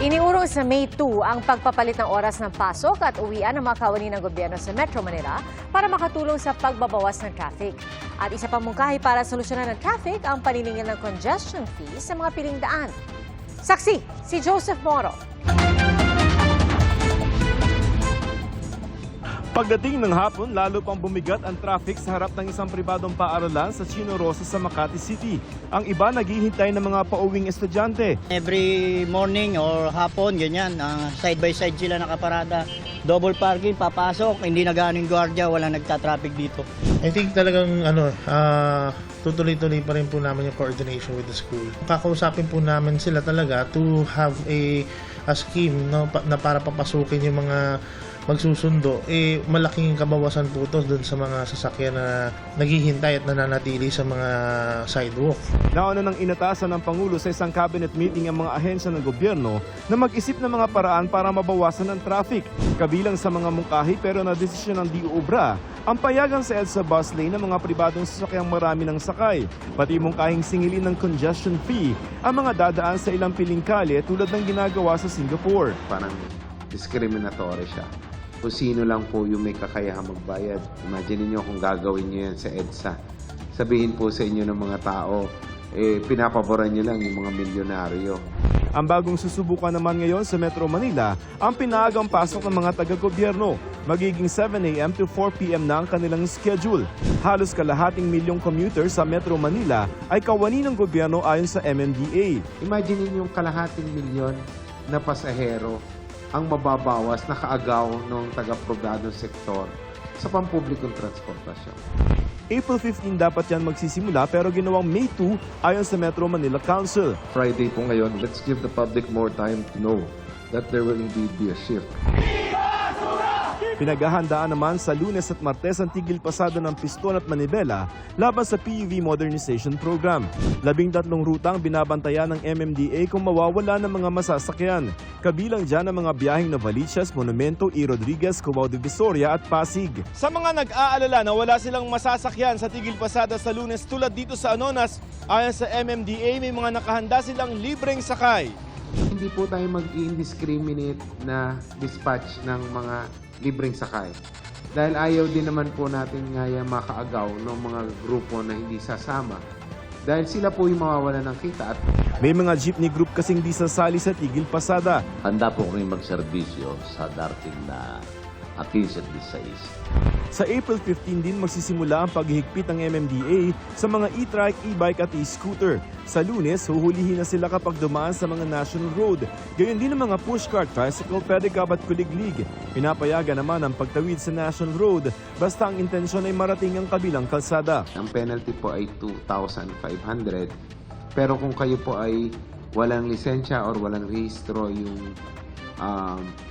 Iniurong sa May 2 ang pagpapalit ng oras ng pasok at uwian ng mga kawani ng gobyerno sa Metro Manila para makatulong sa pagbabawas ng traffic. At isa pang mungkahi para solusyonan ng traffic ang paniningil ng congestion fee sa mga piling daan. Saksi, si Joseph Moro. Pagdating ng hapon, lalo pang bumigat ang traffic sa harap ng isang pribadong paaralan sa Chino Rosa sa Makati City. Ang iba naghihintay ng mga pauwing estudyante. Every morning or hapon, ganyan, side by side sila nakaparada. Double parking, papasok, hindi na ganing gwardiya, walang nagta-traffic dito. I think talagang tutuloy-tuloy pa rin po namin yung coordination with the school. Kakausapin po namin sila talaga to have a scheme na para papasukin yung mga magsusundo, malaking kabawasan po ito dun sa mga sasakyan na naghihintay at nananatili sa mga sidewalk. Nauna nang inatasan ng Pangulo sa isang cabinet meeting ang mga ahensya ng gobyerno na mag-isip ng mga paraan para mabawasan ang traffic. Kabilang sa mga mungkahi pero na desisyon ng DOBRA, ang payagan sa EDSA bus lane ng mga pribadong sasakyang marami ng sakay. Pati mungkahing singilin ng congestion fee ang mga dadaan sa ilang piling kalye tulad ng ginagawa sa Singapore. Parang discriminatory siya. Kung sino lang po yung may kakayahang magbayad. Imagine niyo kung gagawin niyo yan sa EDSA. Sabihin po sa inyo ng mga tao, pinapaboran niyo lang yung mga milyonaryo. Ang bagong susubukan naman ngayon sa Metro Manila, ang pinaagang pasok ng mga taga-gobyerno. Magiging 7 a.m. to 4 p.m. na ang kanilang schedule. Halos kalahating milyong commuters sa Metro Manila ay kawani ng gobyerno ayon sa MMDA. Imagine niyo yung kalahating milyon na pasahero ang mababawas na kaagaw ng taga-pribadong sektor sa pampublikong transportasyon. April 15 dapat yan magsisimula pero ginawang May 2 ayon sa Metro Manila Council. Friday po ngayon, let's give the public more time to know that there will indeed be a shift. Pinaghahandaan naman sa Lunes at Martes ang tigil pasada ng Piston at Manibela laban sa PUV Modernization Program. 13 rutang binabantayan ng MMDA kung mawawala ng mga masasakyan. Kabilang dyan ang mga biyaheng Novaliches, Monumento, E. Rodriguez, Cubao de Visoria at Pasig. Sa mga nag-aalala na wala silang masasakyan sa tigil pasada sa Lunes tulad dito sa Anonas, ayon sa MMDA may mga nakahanda silang libreng sakay. Hindi po tayo mag-indiscriminate na dispatch ng mga libreng sakay. Dahil ayaw din naman po natin ngaya makaagaw ng mga grupo na hindi sasama. Dahil sila po yung mawawala ng kita. May mga jeepney group kasing di sasali sa tigil pasada. Handa po kami magserbisyo sa darating na 15 at 16. Sa April 15 din magsisimula ang paghihigpit ng MMDA sa mga e-trike, e-bike at e-scooter. Sa Lunes, huhulihin na sila kapag dumaan sa mga national road. Gayon din ang mga pushcart, tricycle, pedicab at kuliglig. Pinapayagan naman ang pagtawid sa national road basta ang intensyon ay marating ang kabilang kalsada. Ang penalty po ay 2,500. Pero kung kayo po ay walang lisensya or walang rehistro yung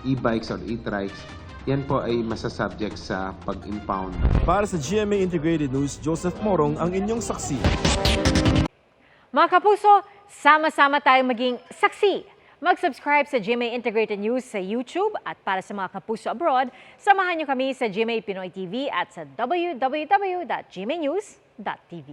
e-bikes or e-trikes, yan po ay masasubject sa pag-impound. Para sa GMA Integrated News, Joseph Morong ang inyong saksi. Mga kapuso, sama-sama tayong maging saksi. Mag-subscribe sa GMA Integrated News sa YouTube at para sa mga kapuso abroad, samahan niyo kami sa GMA Pinoy TV at sa www.gmanews.tv.